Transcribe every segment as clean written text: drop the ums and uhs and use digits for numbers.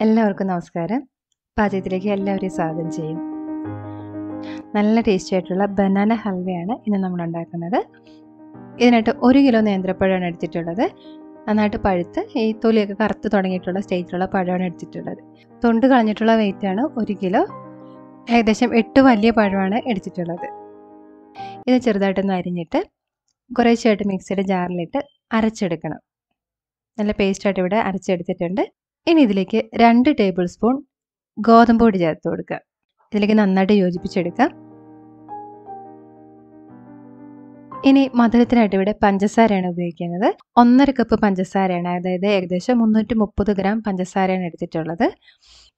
എല്ലാവർക്കും നമസ്കാരം. പാചകത്തിലേക്ക് എല്ലാവരെയും സ്വാഗതം ചെയ്യും. നല്ല ടേസ്റ്റി ആയിട്ടുള്ള ബനാന ഹൽവയാണ് ഇന്ന് നമ്മൾ ഉണ്ടാക്കുന്നത്. ഇതിനായിട്ട് 1 കിലോ നേന്ത്രപ്പഴമാണ് എടുത്തിട്ടുള്ളത്. നന്നായിട്ട് പഴുത്ത് ഈ തൊലിയൊക്കെ കറുത്ത് തുടങ്ങിയിട്ടുള്ള സ്റ്റേജിലുള്ള പഴമാണ് എടുത്തിട്ടുള്ളത്. തൊണ്ട് കളഞ്ഞിട്ടുള്ള വെയിറ്റാണ് 1 കിലോ. ഏകദേശം 8 വലിയ പഴമാണ് എടുത്തിട്ടുള്ളത്. ഇത് ചെറുതായിട്ടൊന്ന് അരിഞ്ഞിട്ട് കുറേശ്ശായിട്ട് മിക്സിയുടെ ജാറിലിട്ട് അരച്ചെടുക്കണം. നല്ല പേസ്റ്റായിട്ട് ഇവിടെ അരച്ചെടുത്തിട്ടുണ്ട്. ഇനി ഇതിലേക്ക് 2 ടേബിൾ സ്പൂൺ ഗോതമ്പ് പൊടി ചേർത്ത് കൊടുക്കുക. ഇതിലേക്ക് നന്നായിട്ട് യോജിപ്പിച്ചെടുക്കുക. ഇനി മധുരത്തിനായിട്ട് ഇവിടെ പഞ്ചസാരയാണ് ഉപയോഗിക്കുന്നത്. 1.5 കപ്പ് പഞ്ചസാരയാണ്, അതായത് ഏകദേശം 330 ഗ്രാം പഞ്ചസാരയാണ് എടുത്തിട്ടുള്ളത്.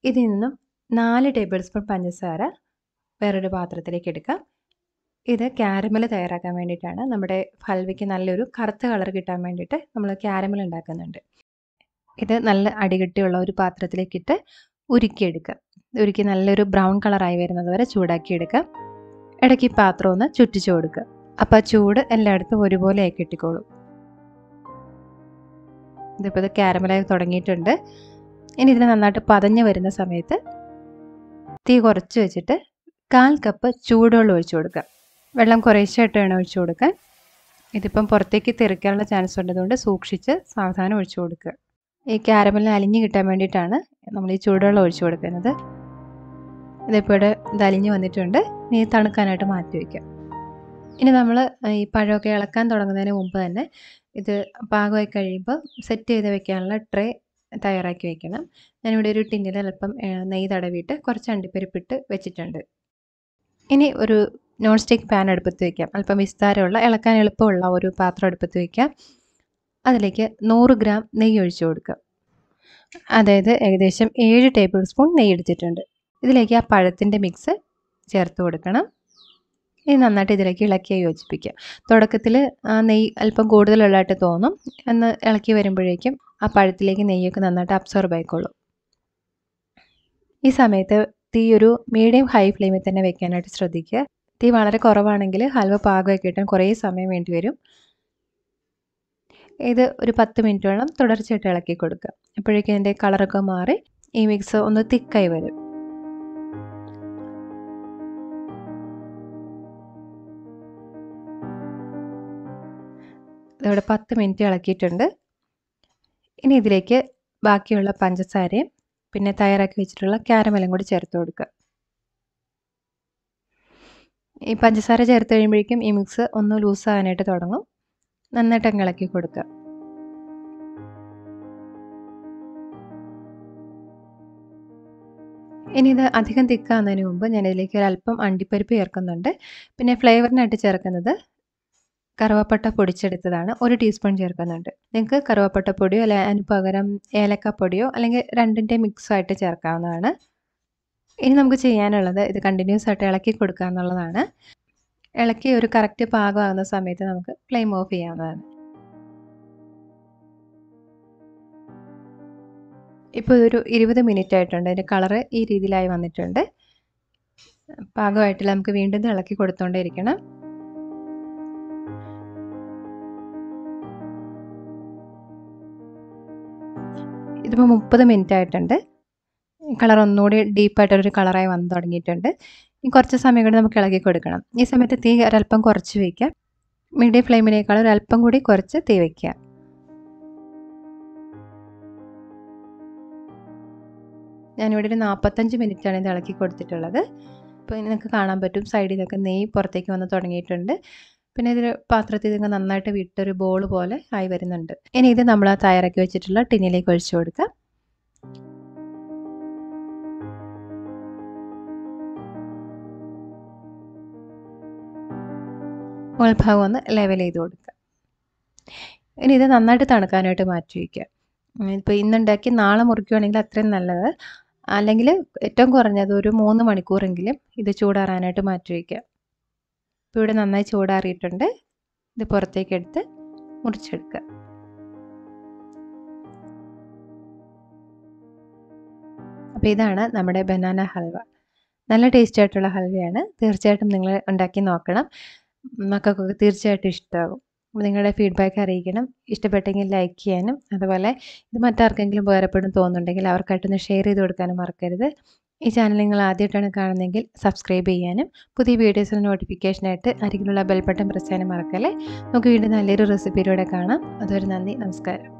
ഇതിൽ നിന്നും 4 ടേബിൾ സ്പൂൺ പഞ്ചസാര വേറൊരു പാത്രത്തിലേക്ക് എടുക്കാം. ഇത് കാരമൽ തയ്യാറാക്കാൻ വേണ്ടിയിട്ടാണ്. നമ്മുടെ ഹൽവയ്ക്ക് നല്ലൊരു കറുത്ത കളർ കിട്ടാൻ വേണ്ടിയിട്ട് നമ്മൾ കാരമൽ ഉണ്ടാക്കുന്നുണ്ട്. ഇത് നല്ല അടികട്ടിയുള്ള ഒരു പാത്രത്തിലേക്കിട്ട് ഉരുക്കിയെടുക്കുക. ഉരുക്കി നല്ലൊരു ബ്രൗൺ കളറായി വരുന്നത് വരെ ചൂടാക്കിയെടുക്കുക. ഇടയ്ക്ക് ഈ പാത്രം ഒന്ന് ചുറ്റിച്ചു കൊടുക്കുക. അപ്പോൾ ആ ചൂട് എല്ലായിടത്തും ഒരുപോലെ ആയി കിട്ടിക്കോളും. ഇതിപ്പോൾ ഇത് കാരമലായി തുടങ്ങിയിട്ടുണ്ട്. ഇനി ഇതിന് നന്നായിട്ട് പതഞ്ഞ് വരുന്ന സമയത്ത് തീ കുറച്ച് വെച്ചിട്ട് 1/4 കപ്പ് ചൂടുവെള്ളം ഒഴിച്ചു കൊടുക്കുക. വെള്ളം കുറേശ്ശായിട്ട് വേണം ഒഴിച്ചു കൊടുക്കാൻ. ഇതിപ്പം പുറത്തേക്ക് തെറിക്കാനുള്ള ചാൻസ് ഉള്ളതുകൊണ്ട് സൂക്ഷിച്ച് സാവധാനം ഒഴിച്ചു കൊടുക്കുക. ഈ കാരമലിന് അലിഞ്ഞ് കിട്ടാൻ വേണ്ടിയിട്ടാണ് നമ്മൾ ഈ ചൂടുവെള്ളം ഒഴിച്ചു കൊടുക്കുന്നത്. ഇതിപ്പോൾ ഇവിടെ ഇത് അലിഞ്ഞ് വന്നിട്ടുണ്ട്. ഇനി തണുക്കാനായിട്ട് മാറ്റി വയ്ക്കാം. ഇനി നമ്മൾ ഈ പഴമൊക്കെ ഇളക്കാൻ തുടങ്ങുന്നതിന് മുമ്പ് തന്നെ ഇത് പാകമായി കഴിയുമ്പോൾ സെറ്റ് ചെയ്ത് വെക്കാനുള്ള ട്രേ തയ്യാറാക്കി വയ്ക്കണം. ഞാനിവിടെ ഒരു ടിന്നിൽ അല്പം നെയ്യ് തടവിയിട്ട് കുറച്ച് അണ്ടിപ്പരിപ്പിട്ട് വെച്ചിട്ടുണ്ട്. ഇനി ഒരു നോൺ സ്റ്റിക്ക് പാൻ അടുപ്പത്ത് വയ്ക്കാം. അല്പം വിസ്താരമുള്ള ഇളക്കാൻ എളുപ്പമുള്ള ഒരു പാത്രം അടുപ്പത്ത് വയ്ക്കാം. അതിലേക്ക് 100 ഗ്രാം നെയ്യ് ഒഴിച്ചു കൊടുക്കുക. അതായത് ഏകദേശം 7 ടേബിൾ സ്പൂൺ നെയ്യ് എടുത്തിട്ടുണ്ട്. ഇതിലേക്ക് ആ പഴത്തിൻ്റെ മിക്സ് ചേർത്ത് കൊടുക്കണം. ഇത് നന്നായിട്ട് ഇതിലേക്ക് ഇളക്കി യോജിപ്പിക്കുക. തുടക്കത്തിൽ ആ നെയ്യ് അല്പം കൂടുതലുള്ളതായിട്ട് തോന്നും. എന്ന് ഇളക്കി വരുമ്പോഴേക്കും ആ പഴത്തിലേക്ക് നെയ്യൊക്കെ നന്നായിട്ട് അബ്സോർബ് ആയിക്കോളും. ഈ സമയത്ത് തീ ഒരു മീഡിയം ഹൈ ഫ്ലെയിമിൽ തന്നെ വെക്കാനായിട്ട് ശ്രദ്ധിക്കുക. തീ വളരെ കുറവാണെങ്കിൽ ഹൽവ പാകമായി കിട്ടാൻ കുറേ സമയം വേണ്ടി വരും. ഇത് ഒരു 10 മിനിറ്റോളം തുടർച്ചയായിട്ട് ഇളക്കി കൊടുക്കുക. അപ്പോഴേക്കും അതിൻ്റെ കളറൊക്കെ മാറി ഈ മിക്സ് ഒന്ന് തിക്കായി വരും. ഇതിവിടെ 10 മിനിറ്റ് ഇളക്കിയിട്ടുണ്ട്. ഇനി ഇതിലേക്ക് ബാക്കിയുള്ള പഞ്ചസാരയും പിന്നെ തയ്യാറാക്കി വെച്ചിട്ടുള്ള കാരമലും കൂടി ചേർത്ത് കൊടുക്കുക. ഈ പഞ്ചസാര ചേർത്ത് കഴിയുമ്പോഴേക്കും ഈ മിക്സ് ഒന്ന് ലൂസാകാനായിട്ട് തുടങ്ങും. നന്നായിട്ട് അങ്ങ് ഇളക്കി കൊടുക്കുക. ഇനി ഇത് അധികം തിക്കാവുന്നതിന് മുമ്പ് ഞാനിതിലേക്ക് ഒരല്പം അണ്ടിപ്പരിപ്പ് ചേർക്കുന്നുണ്ട്. പിന്നെ ഫ്ലേവറിനായിട്ട് ചേർക്കുന്നത് കറുവപ്പട്ട പൊടിച്ചെടുത്തതാണ്. 1 ടീസ്പൂൺ ചേർക്കുന്നുണ്ട്. നിങ്ങൾക്ക് കറുവപ്പട്ട പൊടിയോ അല്ലെ അതിന് പകരം ഏലക്കപ്പൊടിയോ അല്ലെങ്കിൽ രണ്ടിൻ്റെ മിക്സായിട്ട് ചേർക്കാവുന്നതാണ്. ഇനി നമുക്ക് ചെയ്യാനുള്ളത് ഇത് കണ്ടിന്യൂസ് ആയിട്ട് ഇളക്കി കൊടുക്കുക എന്നുള്ളതാണ്. ഇളക്കി ഒരു കറക്റ്റ് പാകമാകുന്ന സമയത്ത് നമുക്ക് ഫ്ലെയിം ഓഫ് ചെയ്യാവുന്നതാണ്. ഇപ്പോൾ ഇതൊരു 20 മിനിറ്റ് ആയിട്ടുണ്ട്. അതിൻ്റെ കളറ് ഈ രീതിയിലായി വന്നിട്ടുണ്ട്. പാകമായിട്ടില്ല. നമുക്ക് വീണ്ടും ഇളക്കി കൊടുത്തുകൊണ്ടേയിരിക്കണം. ഇതിപ്പോൾ 30 മിനിറ്റ് ആയിട്ടുണ്ട്. കളർ ഒന്നുകൂടി ഡീപ്പായിട്ടൊരു കളറായി വന്ന് തുടങ്ങിയിട്ടുണ്ട്. ഇനി കുറച്ച് സമയം കൂടി നമുക്ക് ഇളക്കി കൊടുക്കണം. ഈ സമയത്ത് തീ ഒരല്പം കുറച്ച് വയ്ക്കാം. മീഡിയം ഫ്ലെയിമിനേക്കാൾ ഒരല്പം കൂടി കുറച്ച് തീ വയ്ക്കുക. ഞാനിവിടെ ഒരു 45 മിനിറ്റാണ് ഇത് ഇളക്കി കൊടുത്തിട്ടുള്ളത്. ഇപ്പോൾ നിങ്ങൾക്ക് കാണാൻ പറ്റും സൈഡിൽ നിന്നൊക്കെ നെയ്യ് പുറത്തേക്ക് വന്ന് തുടങ്ങിയിട്ടുണ്ട്. പിന്നെ ഇതിൽ പാത്രത്തിൽ നിന്ന് നന്നായിട്ട് വിട്ടൊരു ബോൾ പോലെ ആയി വരുന്നുണ്ട്. ഇനി ഇത് നമ്മൾ തയ്യാറാക്കി വെച്ചിട്ടുള്ള ടിന്നിലേക്ക് ഒഴിച്ചു കൊടുക്കാം. മുകൾഭാഗം ഒന്ന് ലെവൽ ചെയ്ത് കൊടുക്കുക. ഇനി ഇത് നന്നായിട്ട് തണുക്കാനായിട്ട് മാറ്റി വയ്ക്കുക. ഇപ്പോൾ ഇന്നുണ്ടാക്കി നാളെ മുറിക്കുകയാണെങ്കിൽ അത്രയും നല്ലത്. അല്ലെങ്കിൽ ഏറ്റവും കുറഞ്ഞത് ഒരു 3 മണിക്കൂറെങ്കിലും ഇത് ചൂടാറാനായിട്ട് മാറ്റി വയ്ക്കുക. ഇപ്പോൾ ഇവിടെ നന്നായി ചൂടാറിയിട്ടുണ്ട്. ഇത് പുറത്തേക്ക് എടുത്ത് മുറിച്ചെടുക്കുക. അപ്പോൾ ഇതാണ് നമ്മുടെ ബനാന ഹൽവ. നല്ല ടേസ്റ്റി ആയിട്ടുള്ള ഹൽവയാണ്. തീർച്ചയായിട്ടും നിങ്ങൾ ഉണ്ടാക്കി നോക്കണം. മക്കൾക്കൊക്കെ തീർച്ചയായിട്ടും ഇഷ്ടമാകും. അപ്പോൾ നിങ്ങളുടെ ഫീഡ്ബാക്ക് അറിയിക്കണം. ഇഷ്ടപ്പെട്ടെങ്കിൽ ലൈക്ക് ചെയ്യാനും അതുപോലെ ഇത് മറ്റാർക്കെങ്കിലും ഉപകാരപ്പെടും തോന്നുന്നുണ്ടെങ്കിൽ അവർക്കായിട്ടൊന്ന് ഷെയർ ചെയ്ത് കൊടുക്കാനും മറക്കരുത്. ഈ ചാനൽ നിങ്ങൾ ആദ്യമായിട്ടാണ് കാണുന്നതെങ്കിൽ സബ്സ്ക്രൈബ് ചെയ്യാനും പുതിയ വീഡിയോസിന് നോട്ടിഫിക്കേഷനായിട്ട് അരികിലുള്ള ബെൽ ബട്ടൺ പ്രസ് ചെയ്യാനും മറക്കല്ലേ. നമുക്ക് വീണ്ടും നല്ലൊരു റെസിപ്പിയിലൂടെ കാണാം. അതുവരെ നന്ദി, നമസ്കാരം.